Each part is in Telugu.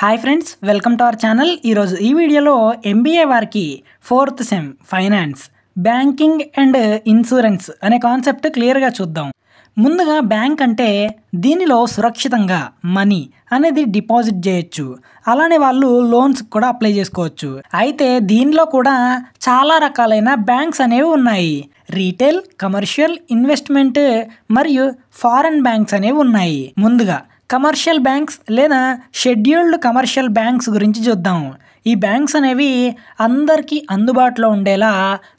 Hi friends, welcome to our channel. ఈరోజు ఈ వీడియోలో ఎంబీఏ వారికి 4th sem finance, banking and insurance అనే కాన్సెప్ట్ క్లియర్గా చూద్దాం. ముందుగా బ్యాంక్ అంటే దీనిలో సురక్షితంగా మనీ అనేది డిపాజిట్ చేయొచ్చు. అలానే వాళ్ళు లోన్స్ కూడా అప్లై చేసుకోవచ్చు. అయితే దీనిలో కూడా చాలా రకాలైన బ్యాంక్స్ అనేవి ఉన్నాయి. రీటైల్, కమర్షియల్, ఇన్వెస్ట్మెంట్ మరియు ఫారెన్ బ్యాంక్స్ అనేవి ఉన్నాయి. ముందుగా కమర్షియల్ బ్యాంక్స్ లేదా షెడ్యూల్డ్ కమర్షియల్ బ్యాంక్స్ గురించి చూద్దాం. ఈ బ్యాంక్స్ అనేవి అందరికీ అందుబాటులో ఉండేలా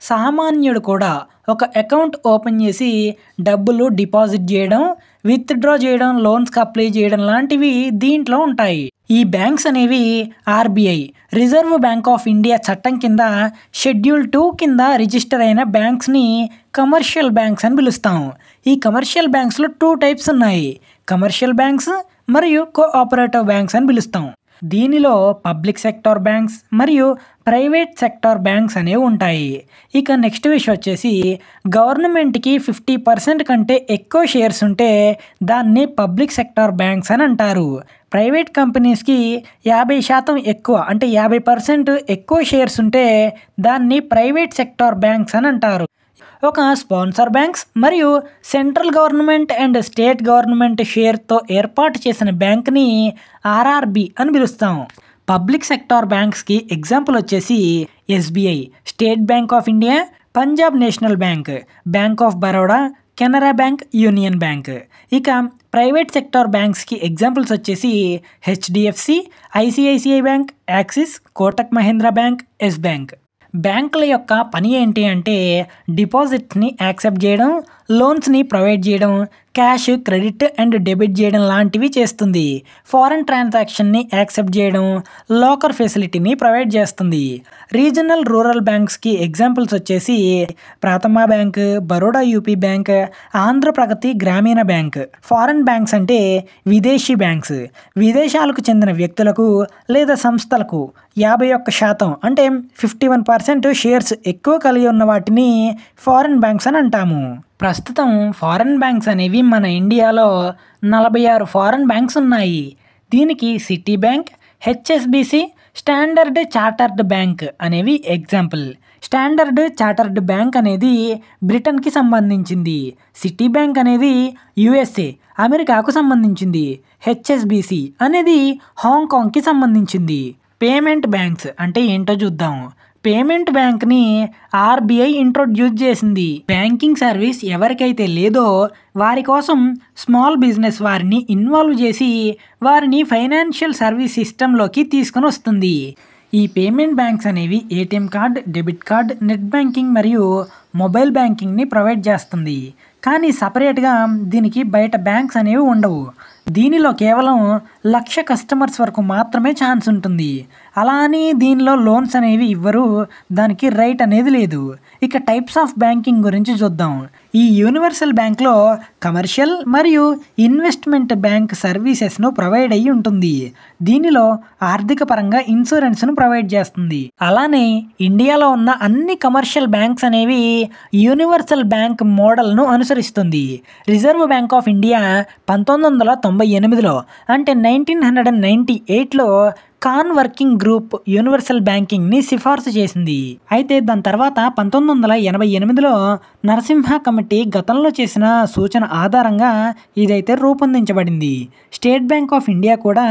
సామాన్యుడు కూడా ఒక అకౌంట్ ఓపెన్ చేసి డబ్బులు డిపాజిట్ చేయడం, విత్డ్రా చేయడం, లోన్స్కి అప్లై చేయడం లాంటివి దీంట్లో ఉంటాయి. ఈ బ్యాంక్స్ అనేవి RBI reserve bank of India చట్టం కింద షెడ్యూల్ 2 కింద రిజిస్టర్ అయిన బ్యాంక్స్ని కమర్షియల్ బ్యాంక్స్ అని పిలుస్తాం. ఈ కమర్షియల్ బ్యాంక్స్లో 2 టైప్స్ ఉన్నాయి. కమర్షియల్ బ్యాంక్స్ మరియు కోఆపరేటివ్ బ్యాంక్స్ అని పిలుస్తాం. దీనిలో పబ్లిక్ సెక్టార్ బ్యాంక్స్ మరియు ప్రైవేట్ సెక్టార్ బ్యాంక్స్ అనేవి ఉంటాయి. ఇక నెక్స్ట్ విషయం వచ్చేసి గవర్నమెంట్కి 50% కంటే ఎక్కువ షేర్స్ ఉంటే దాన్ని పబ్లిక్ సెక్టార్ బ్యాంక్స్ అని అంటారు. ప్రైవేట్ కంపెనీస్కి 50% ఎక్కువ అంటే 50% ఎక్కువ షేర్స్ ఉంటే దాన్ని ప్రైవేట్ సెక్టార్ బ్యాంక్స్ అని అంటారు. ఒక స్పాన్సర్ బ్యాంక్స్ మరియు central government and state government షేర్తో ఏర్పాటు చేసిన బ్యాంక్ని ఆర్ఆర్బి అని పిలుస్తాం. పబ్లిక్ సెక్టార్ బ్యాంక్స్కి ఎగ్జాంపుల్ వచ్చేసి SBI, State Bank of India, Punjab National Bank, Bank of Baroda, Canara Bank, Union Bank. ఇక ప్రైవేట్ సెక్టార్ బ్యాంక్స్కి ఎగ్జాంపుల్స్ వచ్చేసి HDFC, ICICI bank, Axis, Kotak Mahindra Bank, Yes Bank. బ్యాంకుల యొక్క పని ఏంటి అంటే డిపాజిట్ని యాక్సెప్ట్ చేయడం, లోన్స్ని ప్రొవైడ్ చేయడం, క్యాష్, క్రెడిట్ అండ్ డెబిట్ చేయడం లాంటివి చేస్తుంది. ఫారెన్ ట్రాన్సాక్షన్ని యాక్సెప్ట్ చేయడం, లాకర్ ఫెసిలిటీని ప్రొవైడ్ చేస్తుంది. రీజనల్ రూరల్ బ్యాంక్స్కి ఎగ్జాంపుల్స్ వచ్చేసి ప్రథమ bank, Baroda UP bank, Andhra Pragathi గ్రామీణ బ్యాంక్. ఫారెన్ బ్యాంక్స్ అంటే విదేశీ బ్యాంక్స్. విదేశాలకు చెందిన వ్యక్తులకు లేదా సంస్థలకు 51% అంటే 51% షేర్స్ ఎక్కువ కలిగి ఉన్న వాటిని ఫారెన్ బ్యాంక్స్ అని అంటాము. ప్రస్తుతం ఫారెన్ బ్యాంక్స్ అనేవి మన ఇండియాలో 46 ఫారెన్ బ్యాంక్స్ ఉన్నాయి. దీనికి city bank, HSBC, standard chartered bank అనేవి ఎగ్జాంపుల్. స్టాండర్డ్ చార్టర్డ్ బ్యాంక్ అనేది బ్రిటన్కి సంబంధించింది. సిటీ బ్యాంక్ అనేది యుఎస్ఏ అమెరికాకు సంబంధించింది. హెచ్ఎస్బిసి అనేది హాంకాంగ్కి సంబంధించింది. పేమెంట్ బ్యాంక్స్ అంటే ఏంటో చూద్దాం. పేమెంట్ బ్యాంక్ని ఆర్బీఐ ఇంట్రొడ్యూస్ చేసింది. బ్యాంకింగ్ సర్వీస్ ఎవరికైతే లేదో వారి కోసం స్మాల్ బిజినెస్ వారిని ఇన్వాల్వ్ చేసి వారిని ఫైనాన్షియల్ సర్వీస్ సిస్టంలోకి తీసుకొని వస్తుంది. ఈ పేమెంట్ బ్యాంక్స్ అనేవి ATM card, debit card, net banking మరియు మొబైల్ బ్యాంకింగ్ని ప్రొవైడ్ చేస్తుంది. కానీ సపరేట్గా దీనికి బయట బ్యాంక్స్ అనేవి ఉండవు. దీనిలో కేవలం 1,00,000 కస్టమర్స్ వరకు మాత్రమే ఛాన్స్ ఉంటుంది. అలా అని దీనిలో లోన్స్ అనేవి ఇవ్వరు, దానికి రైట్ అనేది లేదు. ఇక టైప్స్ ఆఫ్ బ్యాంకింగ్ గురించి చూద్దాం. ఈ యూనివర్సల్ బ్యాంక్లో కమర్షియల్ మరియు ఇన్వెస్ట్మెంట్ బ్యాంక్ సర్వీసెస్ను ప్రొవైడ్ అయ్యి ఉంటుంది. దీనిలో ఆర్థిక పరంగా ఇన్సూరెన్స్ను ప్రొవైడ్ చేస్తుంది. అలానే ఇండియాలో ఉన్న అన్ని కమర్షియల్ బ్యాంక్స్ అనేవి యూనివర్సల్ బ్యాంక్ మోడల్ను అనుసరిస్తుంది. రిజర్వ్ బ్యాంక్ ఆఫ్ ఇండియా 1998లో అంటే 1998లో కాన్ వర్కింగ్ గ్రూప్ యూనివర్సల్ బ్యాంకింగ్ని సిఫార్సు చేసింది. అయితే దాని తర్వాత 1988లో నరసింహ కమిటీ గతంలో చేసిన సూచన ఆధారంగా ఇదైతే రూపొందించబడింది. స్టేట్ బ్యాంక్ ఆఫ్ ఇండియా కూడా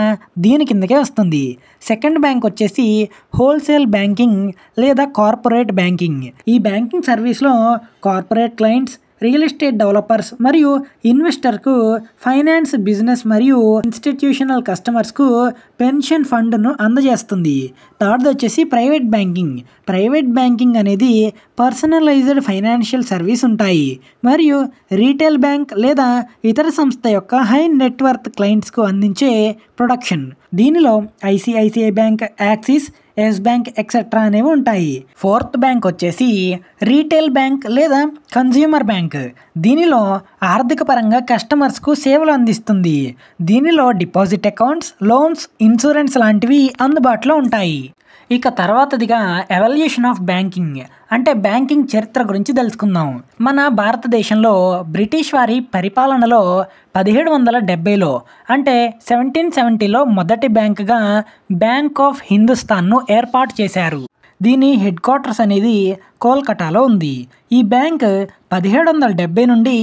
దీని కిందకే వస్తుంది. సెకండ్ బ్యాంక్ వచ్చేసి హోల్సేల్ బ్యాంకింగ్ లేదా కార్పొరేట్ బ్యాంకింగ్. ఈ బ్యాంకింగ్ సర్వీస్లో corporate clients, real estate developers మరియు ఇన్వెస్టర్కు ఫైనాన్స్, బిజినెస్ మరియు ఇన్స్టిట్యూషనల్ కస్టమర్స్కు పెన్షన్ ఫండ్ను అందజేస్తుంది. థర్డ్ వచ్చేసి ప్రైవేట్ బ్యాంకింగ్. ప్రైవేట్ బ్యాంకింగ్ అనేది పర్సనలైజ్డ్ ఫైనాన్షియల్ సర్వీస్ ఉంటాయి మరియు రీటైల్ బ్యాంక్ లేదా ఇతర సంస్థ యొక్క హై నెట్వర్త్ క్లయింట్స్కు అందించే ప్రొడక్షన్. దీనిలో ICICI bank, Axis, Yes bank etcetera అనేవి ఉంటాయి. ఫోర్త్ బ్యాంక్ వచ్చేసి రీటైల్ బ్యాంక్ లేదా కన్జ్యూమర్ బ్యాంక్. దీనిలో ఆర్థిక పరంగా కస్టమర్స్కు సేవలు అందిస్తుంది. దీనిలో డిపాజిట్ అకౌంట్స్, లోన్స్, ఇన్సూరెన్స్ లాంటివి అందుబాటులో ఉంటాయి. ఇక తర్వాతదిగా ఎవల్యూషన్ ఆఫ్ బ్యాంకింగ్, అంటే బ్యాంకింగ్ చరిత్ర గురించి తెలుసుకుందాం. మన భారతదేశంలో బ్రిటిష్ వారి పరిపాలనలో 1770లో అంటే 1770లో మొదటి బ్యాంకుగా బ్యాంక్ ఆఫ్ హిందుస్థాన్ను ఏర్పాటు చేశారు. దీని హెడ్ క్వార్టర్స్ అనేది కోల్కతాలో ఉంది. ఈ బ్యాంక్ 1770 నుండి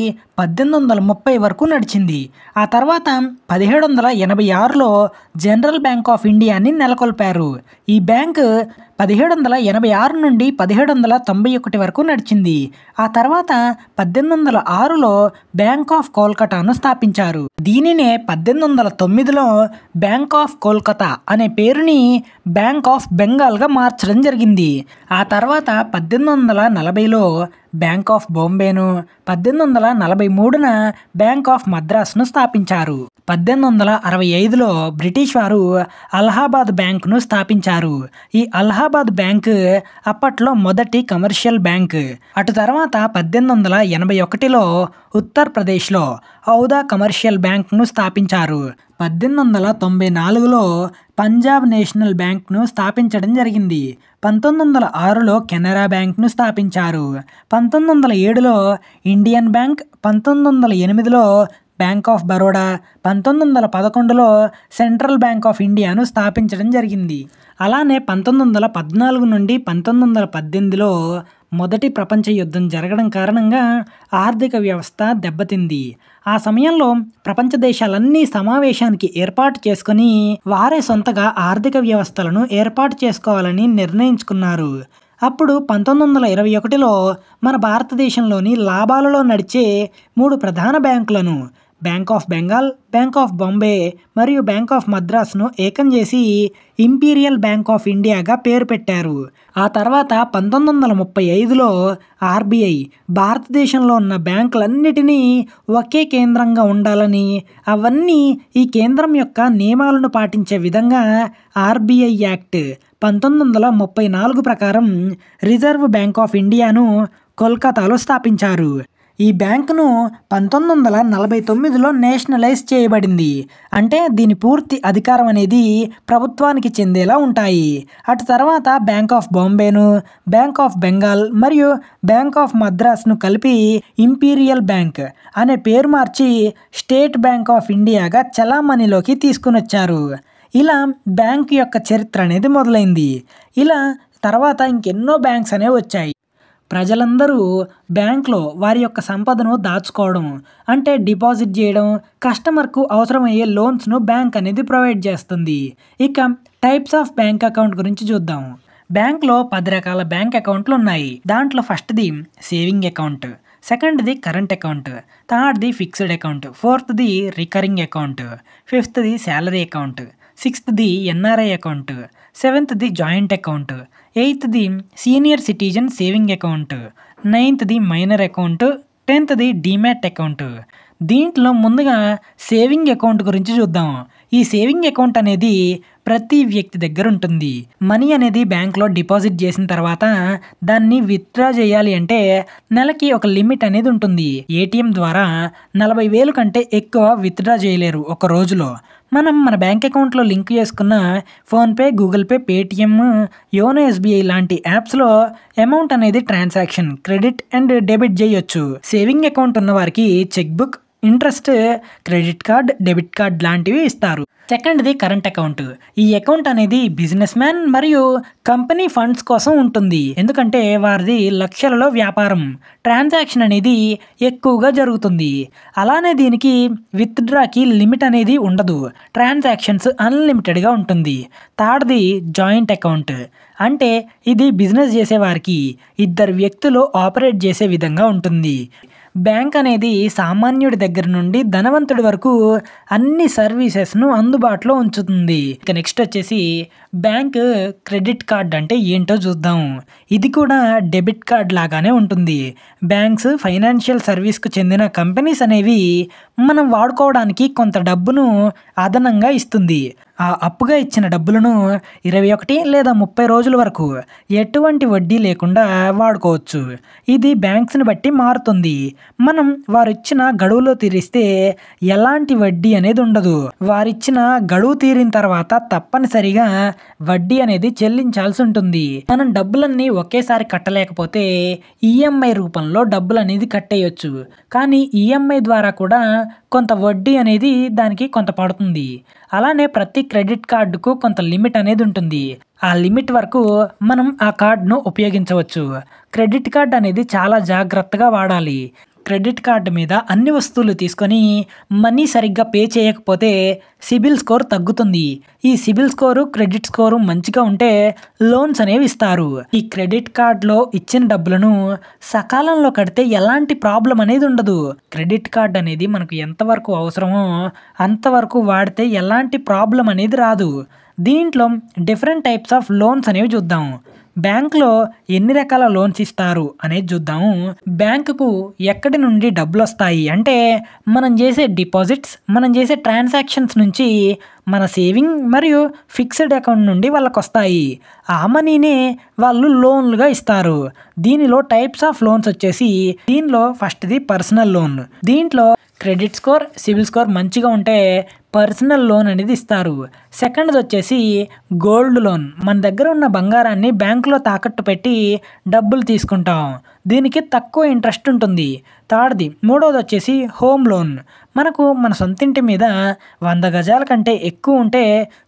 1830 వరకు నడిచింది. ఆ తర్వాత 1786లో జనరల్ బ్యాంక్ ఆఫ్ ఇండియాని నెలకొల్పారు. ఈ బ్యాంక్ 1786 నుండి 1791 వరకు నడిచింది. ఆ తర్వాత 1806లో బ్యాంక్ ఆఫ్ కోల్కతాను స్థాపించారు. దీనినే 1809లో బ్యాంక్ ఆఫ్ కోల్కతా అనే పేరుని బ్యాంక్ ఆఫ్ బెంగాల్గా మార్చడం జరిగింది. ఆ తర్వాత 1840లో బ్యాంక్ ఆఫ్ బాంబేను, 1843న బ్యాంక్ ఆఫ్ మద్రాస్ను స్థాపించారు. 1865లో బ్రిటిష్ వారు అలహాబాద్ బ్యాంకును స్థాపించారు. ఈ అలహాబాద్ బ్యాంక్ అప్పట్లో మొదటి కమర్షియల్ బ్యాంక్. అటు తర్వాత 1881లో ఉత్తరప్రదేశ్లో ఔదా కమర్షియల్ బ్యాంక్ను స్థాపించారు. 1894లో పంజాబ్ నేషనల్ బ్యాంక్ను స్థాపించడం జరిగింది. 1906లో కెనరా బ్యాంక్ను స్థాపించారు. 1907లో ఇండియన్ బ్యాంక్, 1908లో బ్యాంక్ ఆఫ్ బరోడా, 1911లో సెంట్రల్ బ్యాంక్ ఆఫ్ ఇండియాను స్థాపించడం జరిగింది. అలానే 1914 నుండి 1918లో మొదటి ప్రపంచ యుద్ధం జరగడం కారణంగా ఆర్థిక వ్యవస్థ దెబ్బతింది. ఆ సమయంలో ప్రపంచ దేశాలన్నీ సమావేశానికి ఏర్పాటు చేసుకొని వారే సొంతగా ఆర్థిక వ్యవస్థలను ఏర్పాటు చేసుకోవాలని నిర్ణయించుకున్నారు. అప్పుడు 1921లో మన భారతదేశంలోని లాభాలలో నడిచే 3 ప్రధాన బ్యాంకులను bank of Bengal, bank of Bombay మరియు బ్యాంక్ ఆఫ్ మద్రాస్ను ఏకం చేసి ఇంపీరియల్ బ్యాంక్ ఆఫ్ ఇండియాగా పేరు పెట్టారు. ఆ తర్వాత 1935లో ఆర్బీఐ భారతదేశంలో ఉన్న బ్యాంకులన్నిటినీ ఒకే కేంద్రంగా ఉండాలని, అవన్నీ ఈ కేంద్రం యొక్క నియమాలను పాటించే విధంగా ఆర్బీఐ యాక్ట్ 1934 ప్రకారం రిజర్వ్ బ్యాంక్ ఆఫ్ ఇండియాను కోల్కతాలో స్థాపించారు. ఈ బ్యాంకును 1949లో నేషనలైజ్ చేయబడింది. అంటే దీని పూర్తి అధికారం అనేది ప్రభుత్వానికి చెందేలా ఉంటాయి. అటు తర్వాత బ్యాంక్ ఆఫ్ బాంబేను, బ్యాంక్ ఆఫ్ బెంగాల్ మరియు బ్యాంక్ ఆఫ్ మద్రాస్ను కలిపి ఇంపీరియల్ బ్యాంక్ అనే పేరు మార్చి స్టేట్ బ్యాంక్ ఆఫ్ ఇండియాగా చలామణిలోకి తీసుకునొచ్చారు. ఇలా బ్యాంక్ యొక్క చరిత్ర అనేది మొదలైంది. ఇలా తర్వాత ఇంకెన్నో బ్యాంక్స్ అనేవి వచ్చాయి. ప్రజలందరూ బ్యాంక్లో వారి యొక్క సంపదను దాచుకోవడం, అంటే డిపాజిట్ చేయడం, కస్టమర్కు అవసరమయ్యే లోన్స్ను బ్యాంక్ అనేది ప్రొవైడ్ చేస్తుంది. ఇక టైప్స్ ఆఫ్ బ్యాంక్ అకౌంట్ గురించి చూద్దాం. బ్యాంక్లో 10 రకాల బ్యాంక్ అకౌంట్లు ఉన్నాయి. దాంట్లో ఫస్ట్ది సేవింగ్ అకౌంట్, సెకండ్ది కరెంట్ అకౌంట్, థర్డ్ది ఫిక్స్డ్ అకౌంట్, ఫోర్త్ది రికరింగ్ అకౌంట్, ఫిఫ్త్ది శాలరీ అకౌంట్, సిక్స్త్ది ఎన్ఆర్ఐ అకౌంట్, సెవెంత్ది జాయింట్ అకౌంట్, ఎయిత్ది సీనియర్ సిటిజన్ సేవింగ్ అకౌంట్, నైన్త్ది మైనర్ అకౌంట్, 10థ్ది డీమ్యాట్ అకౌంట్. దీంట్లో ముందుగా సేవింగ్ అకౌంట్ గురించి చూద్దాం. ఈ సేవింగ్ అకౌంట్ అనేది ప్రతి వ్యక్తి దగ్గర ఉంటుంది. మనీ అనేది బ్యాంక్లో డిపాజిట్ చేసిన తర్వాత దాన్ని విత్డ్రా చేయాలి అంటే నెలకి ఒక లిమిట్ అనేది ఉంటుంది. ఏటీఎం ద్వారా 40,000 కంటే ఎక్కువ విత్డ్రా చేయలేరు ఒక రోజులో. మనం మన బ్యాంక్ అకౌంట్లో లింక్ చేసుకున్న PhonePe, Google pay, Paytm, YONO SBI లాంటి యాప్స్లో అమౌంట్ అనేది ట్రాన్సాక్షన్, క్రెడిట్ అండ్ డెబిట్ చేయొచ్చు. సేవింగ్ అకౌంట్ ఉన్న వారికి cheque book, interest, credit card, debit card లాంటివి ఇస్తారు. సెకండ్ది కరెంట్ అకౌంట్. ఈ అకౌంట్ అనేది బిజినెస్ మ్యాన్ మరియు కంపెనీ ఫండ్స్ కోసం ఉంటుంది. ఎందుకంటే వారిది లక్షలలో వ్యాపారం, ట్రాన్సాక్షన్ అనేది ఎక్కువగా జరుగుతుంది. అలానే దీనికి విత్డ్రాకి లిమిట్ అనేది ఉండదు, ట్రాన్సాక్షన్స్ అన్లిమిటెడ్గా ఉంటుంది. థర్డ్ది జాయింట్ అకౌంట్. అంటే ఇది బిజినెస్ చేసేవారికి 2 వ్యక్తులు ఆపరేట్ చేసే విధంగా ఉంటుంది. బ్యాంక్ అనేది సామాన్యుడి దగ్గర నుండి ధనవంతుడి వరకు అన్ని సర్వీసెస్ను అందుబాటులో ఉంచుతుంది. ఇక నెక్స్ట్ వచ్చేసి బ్యాంక్ క్రెడిట్ కార్డ్ అంటే ఏంటో చూద్దాం. ఇది కూడా డెబిట్ కార్డ్ లాగానే ఉంటుంది. బ్యాంక్స్ ఫైనాన్షియల్ సర్వీస్కు చెందిన కంపెనీస్ అనేవి మనం వాడుకోవడానికి కొంత డబ్బును అదనంగా ఇస్తుంది. ఆ అప్పుగా ఇచ్చిన డబ్బులను 21 లేదా 30 రోజుల వరకు ఎటువంటి వడ్డీ లేకుండా వాడుకోవచ్చు. ఇది బ్యాంక్స్‌ని బట్టి మారుతుంది. మనం వారిచ్చిన గడువులో తీరిస్తే ఎలాంటి వడ్డీ అనేది ఉండదు. వారిచ్చిన గడువు తీరిన తర్వాత తప్పనిసరిగా వడ్డీ అనేది చెల్లించాల్సి ఉంటుంది. మనం డబ్బులన్నీ ఒకేసారి కట్టలేకపోతే ఈఎంఐ రూపంలో డబ్బులనేది కట్టేయొచ్చు. కానీ ఈఎంఐ ద్వారా కూడా కొంత వడ్డీ అనేది దానికి కొంత పడుతుంది. అలానే ప్రతి క్రెడిట్ కార్డుకు కొంత లిమిట్ అనేది ఉంటుంది. ఆ లిమిట్ వరకు మనం ఆ కార్డ్‌ను ఉపయోగించవచ్చు. క్రెడిట్ కార్డ్ అనేది చాలా జాగ్రత్తగా వాడాలి. క్రెడిట్ కార్డ్ మీద అన్ని వస్తువులు తీసుకొని మనీ సరిగ్గా పే చేయకపోతే సిబిల్ స్కోర్ తగ్గుతుంది. ఈ సిబిల్ స్కోరు, క్రెడిట్ స్కోరు మంచిగా ఉంటే లోన్స్ అనేవి ఇస్తారు. ఈ క్రెడిట్ కార్డ్‌లో ఇచ్చిన డబ్బులను సకాలంలో కడితే ఎలాంటి ప్రాబ్లం అనేది ఉండదు. క్రెడిట్ కార్డ్ అనేది మనకు ఎంతవరకు అవసరమో అంతవరకు వాడితే ఎలాంటి ప్రాబ్లం అనేది రాదు. దీంట్లో డిఫరెంట్ టైప్స్ ఆఫ్ లోన్స్ అనేవి చూద్దాం. బ్యాంక్‌లో ఎన్ని రకాల లోన్స్ ఇస్తారు అనేది చూద్దాము. బ్యాంకుకు ఎక్కడి నుండి డబ్బులొస్తాయి అంటే మనం చేసే డిపాజిట్స్, మనం చేసే ట్రాన్సాక్షన్స్ నుంచి మన సేవింగ్ మరియు ఫిక్స్డ్ అకౌంట్ నుండి వాళ్ళకొస్తాయి. ఆ మనీనే వాళ్ళు లోన్లుగా ఇస్తారు. దీనిలో టైప్స్ ఆఫ్ లోన్స్ వచ్చేసి దీనిలో ఫస్ట్‌ది పర్సనల్ లోన్. దీంట్లో క్రెడిట్ స్కోర్, సిబిల్ స్కోర్ మంచిగా ఉంటే పర్సనల్ లోన్ అనేది ఇస్తారు. సెకండ్ది వచ్చేసి గోల్డ్ లోన్. మన దగ్గర ఉన్న బంగారాన్ని బ్యాంకులో తాకట్టు పెట్టి డబ్బులు తీసుకుంటాం. దీనికి తక్కువ ఇంట్రెస్ట్ ఉంటుంది. మూడోది వచ్చేసి హోమ్ లోన్. మనకు మన సొంతింటి మీద 100 గజాల కంటే ఎక్కువ ఉంటే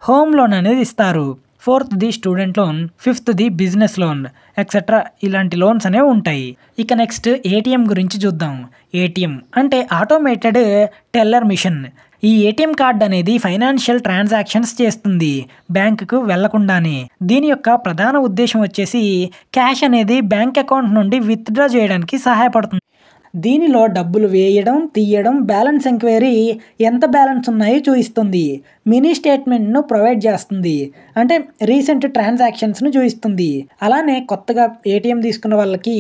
హోమ్ లోన్ అనేది ఇస్తారు. ఫోర్త్‌ది స్టూడెంట్ లోన్, ఫిఫ్త్‌ది బిజినెస్ లోన్ ఎక్సెట్రా ఇలాంటి లోన్స్ అనేవి ఉంటాయి. ఇక నెక్స్ట్ ఏటీఎం గురించి చూద్దాం. ఏటీఎం అంటే ఆటోమేటెడ్ టెల్లర్ మిషన్. ఈ ఏటీఎం కార్డ్ అనేది ఫైనాన్షియల్ ట్రాన్సాక్షన్స్ చేస్తుంది బ్యాంకుకు వెళ్లకుండానే. దీని యొక్క ప్రధాన ఉద్దేశం వచ్చేసి క్యాష్ అనేది బ్యాంక్ అకౌంట్ నుండి విత్డ్రా చేయడానికి సహాయపడుతుంది. దీనిలో డబ్బులు వేయడం, తీయడం, బ్యాలెన్స్ ఎంక్వైరీ, ఎంత బ్యాలెన్స్ ఉన్నాయో చూపిస్తుంది. మినీ స్టేట్మెంట్ను ప్రొవైడ్ చేస్తుంది. అంటే రీసెంట్ ట్రాన్సాక్షన్స్ను చూపిస్తుంది. అలానే కొత్తగా ఏటీఎం తీసుకున్న వాళ్ళకి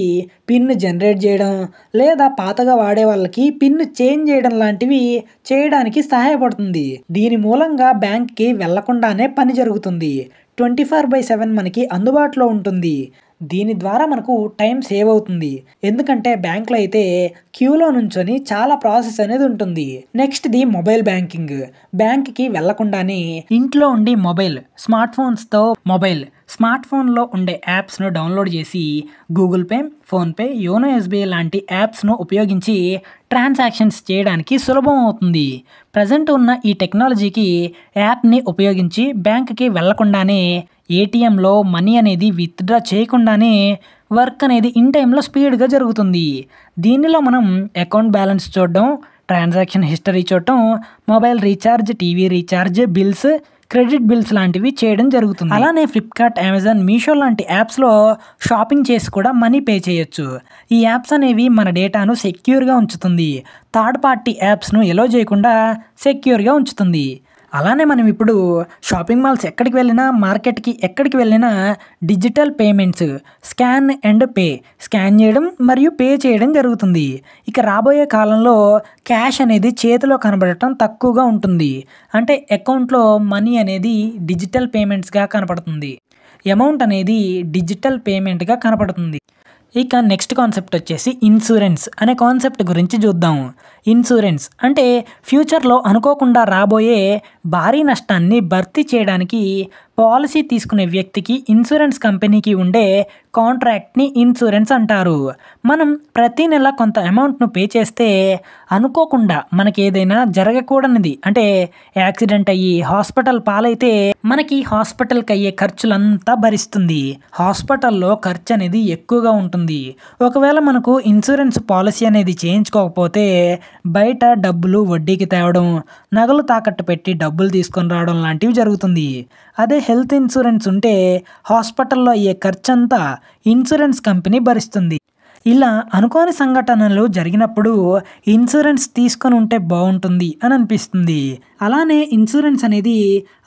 పిన్ జనరేట్ చేయడం లేదా పాతగా వాడే వాళ్ళకి పిన్ చేంజ్ చేయడం లాంటివి చేయడానికి సహాయపడుతుంది. దీని మూలంగా బ్యాంక్కి వెళ్లకుండానే పని జరుగుతుంది. 24/7 మనకి అందుబాటులో ఉంటుంది. దీని ద్వారా మనకు టైం సేవ్ అవుతుంది. ఎందుకంటే బ్యాంక్లో అయితే క్యూలో నుంచొని చాలా ప్రాసెస్ అనేది ఉంటుంది. నెక్స్ట్‌ది మొబైల్ బ్యాంకింగ్. బ్యాంక్కి వెళ్లకుండానే ఇంట్లో ఉండి స్మార్ట్ ఫోన్లో ఉండే యాప్స్ను డౌన్లోడ్ చేసి Google pay, PhonePe, YONO SBI లాంటి యాప్స్ను ఉపయోగించి ట్రాన్సాక్షన్స్ చేయడానికి సులభం అవుతుంది. ప్రజెంట్ ఉన్న ఈ టెక్నాలజీకి యాప్ని ఉపయోగించి బ్యాంక్కి వెళ్లకుండానే ఏటీఎంలో మనీ అనేది విత్డ్రా చేయకుండానే వర్క్ అనేది ఇన్ టైంలో స్పీడ్గా జరుగుతుంది. దీనిలో మనం అకౌంట్ బ్యాలెన్స్ చూడడం, ట్రాన్సాక్షన్ హిస్టరీ చూడటం, mobile recharge, TV recharge, bills, credit bills లాంటివి చేయడం జరుగుతుంది. అలానే ఫ్లిప్కార్ట్, అమెజాన్, మీషో లాంటి యాప్స్లో షాపింగ్ చేసి కూడా మనీ పే చేయొచ్చు. ఈ యాప్స్ అనేవి మన డేటాను సెక్యూర్గా ఉంచుతుంది. థర్డ్ పార్టీ యాప్స్ను ఎలో చేయకుండా సెక్యూర్గా ఉంచుతుంది. అలానే మనం ఇప్పుడు షాపింగ్ మాల్స్ ఎక్కడికి వెళ్ళినా, మార్కెట్కి ఎక్కడికి వెళ్ళినా digital payments scan and pay, scan చేయడం మరియు పే చేయడం జరుగుతుంది. ఇక రాబోయే కాలంలో క్యాష్ అనేది చేతిలో కనబడటం తక్కువగా ఉంటుంది. అంటే అకౌంట్లో మనీ అనేది డిజిటల్ పేమెంట్స్గా కనపడుతుంది. అమౌంట్ అనేది డిజిటల్ పేమెంట్గా కనపడుతుంది. ఇక నెక్స్ట్ కాన్సెప్ట్ వచ్చేసి ఇన్సూరెన్స్ అనే కాన్సెప్ట్ గురించి చూద్దాం. ఇన్సూరెన్స్ అంటే ఫ్యూచర్లో అనుకోకుండా రాబోయే భారీ నష్టాన్ని భర్తీ చేయడానికి పాలసీ తీసుకునే వ్యక్తికి ఇన్సూరెన్స్ కంపెనీకి ఉండే కాంట్రాక్ట్ని ఇన్సూరెన్స్ అంటారు. మనం ప్రతి నెల కొంత అమౌంట్ను పే చేస్తే అనుకోకుండా మనకి ఏదైనా జరగకూడనిది అంటే యాక్సిడెంట్ అయ్యి హాస్పిటల్ పాలైతే మనకి హాస్పిటల్కి అయ్యే ఖర్చులంతా భరిస్తుంది. హాస్పిటల్లో ఖర్చు అనేది ఎక్కువగా ఉంటుంది. ఒకవేళ మనకు ఇన్సూరెన్స్ పాలసీ అనేది చేయించుకోకపోతే బయట డబ్బులు వడ్డీకి తేవడం, నగలు తాకట్టు పెట్టి డబ్బులు తీసుకొని రావడం లాంటివి జరుగుతుంది. అదే హెల్త్ ఇన్సూరెన్స్ ఉంటే హాస్పిటల్లో అయ్యే ఖర్చంతా ఇన్సూరెన్స్ కంపెనీ భరిస్తుంది. ఇలా అనుకోని సంఘటనలు జరిగినప్పుడు ఇన్సూరెన్స్ తీసుకొని ఉంటే బాగుంటుంది అని అనిపిస్తుంది. అలానే ఇన్సూరెన్స్ అనేది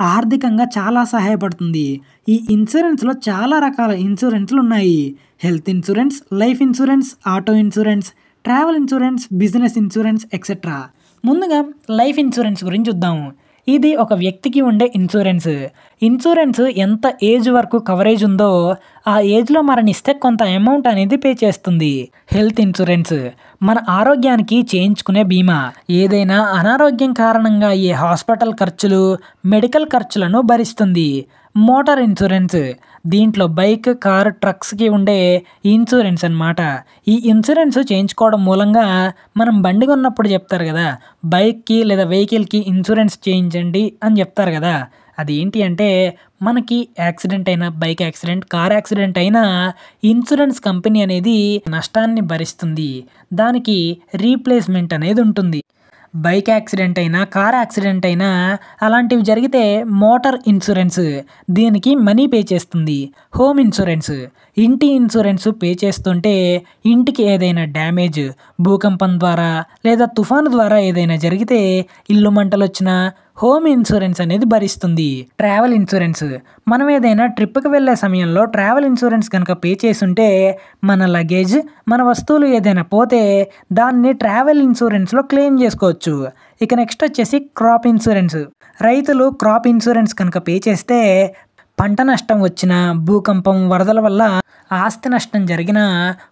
ఆర్థికంగా చాలా సహాయపడుతుంది. ఈ ఇన్సూరెన్స్లో చాలా రకాల ఇన్సూరెన్స్లు ఉన్నాయి. Health insurance, life insurance, auto insurance, travel insurance, business insurance etcetera. ముందుగా లైఫ్ ఇన్సూరెన్స్ గురించి చూద్దాము. ఇది ఒక వ్యక్తికి ఉండే ఇన్సూరెన్స్. ఇన్సూరెన్స్ ఎంత ఏజ్ వరకు కవరేజ్ ఉందో ఆ ఏజ్‌లో మరణిస్తే కొంత అమౌంట్ అనేది పే చేస్తుంది. హెల్త్ ఇన్సూరెన్స్ మన ఆరోగ్యానికి చేయించుకునే బీమా. ఏదైనా అనారోగ్యం కారణంగా అయ్యే హాస్పిటల్ ఖర్చులు, మెడికల్ ఖర్చులను భరిస్తుంది. మోటార్ ఇన్సూరెన్స్ దీంట్లో బైక్, కారు, ట్రక్స్‌కి ఉండే ఇన్సూరెన్స్ అన్నమాట. ఈ ఇన్సూరెన్స్ చేయించుకోవడం మూలంగా మనం బండి కొన్నప్పుడు చెప్తారు కదా! బైక్‌కి లేదా వెహికల్‌కి ఇన్సూరెన్స్ చేయించండి అని చెప్తారు కదా! అదేంటి అంటే మనకి యాక్సిడెంట్ అయినా, బైక్ యాక్సిడెంట్, కార్ యాక్సిడెంట్ అయినా ఇన్సూరెన్స్ కంపెనీ అనేది నష్టాన్ని భరిస్తుంది. దానికి రీప్లేస్‌మెంట్ అనేది ఉంటుంది. బైక్ యాక్సిడెంట్ అయినా, కార్ యాక్సిడెంట్ అయినా అలాంటివి జరిగితే మోటార్ ఇన్సూరెన్స్ దీనికి మనీ పే చేస్తుంది. హోమ్ ఇన్సూరెన్స్ ఇంటి ఇన్సూరెన్స్ పే చేస్తుంటే ఇంటికి ఏదైనా డ్యామేజ్ భూకంపం ద్వారా లేదా తుఫాను ద్వారా ఏదైనా జరిగితే ఇల్లు మంటలొచ్చినా హోమ్ ఇన్సూరెన్స్ అనేది భరిస్తుంది. ట్రావెల్ ఇన్సూరెన్స్ మనం ఏదైనా ట్రిప్‌కి వెళ్ళే సమయంలో ట్రావెల్ ఇన్సూరెన్స్ కనుక పే చేసుంటే మన లగేజ్, మన వస్తువులు ఏదైనా పోతే దాన్ని ట్రావెల్ ఇన్సూరెన్స్‌లో క్లెయిమ్ చేసుకోవచ్చు. ఇక నెక్స్ట్ వచ్చేసి క్రాప్ ఇన్సూరెన్స్. రైతులు క్రాప్ ఇన్సూరెన్స్ కనుక పే చేస్తే పంట నష్టం వచ్చినా, భూకంపం, వరదల వల్ల ఆస్తి నష్టం జరిగినా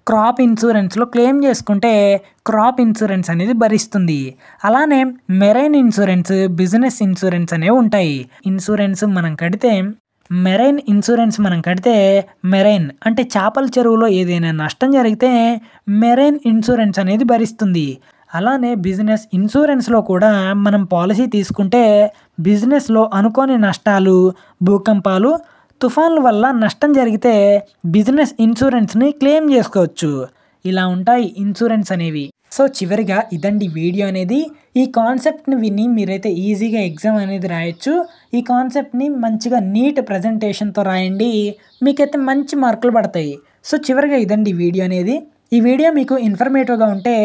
క్రాప్ ఇన్సూరెన్స్‌లో క్లెయిమ్ చేసుకుంటే క్రాప్ ఇన్సూరెన్స్ అనేది భరిస్తుంది. అలానే మెరైన్ ఇన్సూరెన్స్, బిజినెస్ ఇన్సూరెన్స్ అనేవి ఉంటాయి. మెరైన్ ఇన్సూరెన్స్ మనం కడితే మెరైన్ అంటే చేపల చెరువులో ఏదైనా నష్టం జరిగితే మెరైన్ ఇన్సూరెన్స్ అనేది భరిస్తుంది. అలానే బిజినెస్ ఇన్సూరెన్స్‌లో కూడా మనం పాలసీ తీసుకుంటే బిజినెస్‌లో అనుకోని నష్టాలు, భూకంపాలు, తుఫాన్ల వల్ల నష్టం జరిగితే బిజినెస్ ఇన్సూరెన్స్‌ని క్లెయిమ్ చేసుకోవచ్చు. ఇలా ఉంటాయి ఇన్సూరెన్స్ అనేవి. సో చివరిగా ఇదండి వీడియో అనేది. ఈ కాన్సెప్ట్‌ని విని మీరైతే ఈజీగా ఎగ్జామ్ అనేది రాయొచ్చు. ఈ కాన్సెప్ట్‌ని మంచిగా నీట్ ప్రజెంటేషన్‌తో రాయండి. మీకైతే మంచి మార్కులు పడతాయి. సో చివరిగా ఇదండి వీడియో అనేది. ఈ వీడియో మీకు ఇన్ఫర్మేటివ్‌గా ఉంటే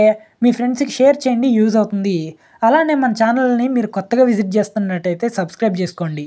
మీ ఫ్రెండ్స్‌కి షేర్ చేయండి, యూజ్ అవుతుంది. అలానే మన ఛానల్‌ని మీరు కొత్తగా విజిట్ చేస్తున్నట్టయితే సబ్స్క్రైబ్ చేసుకోండి.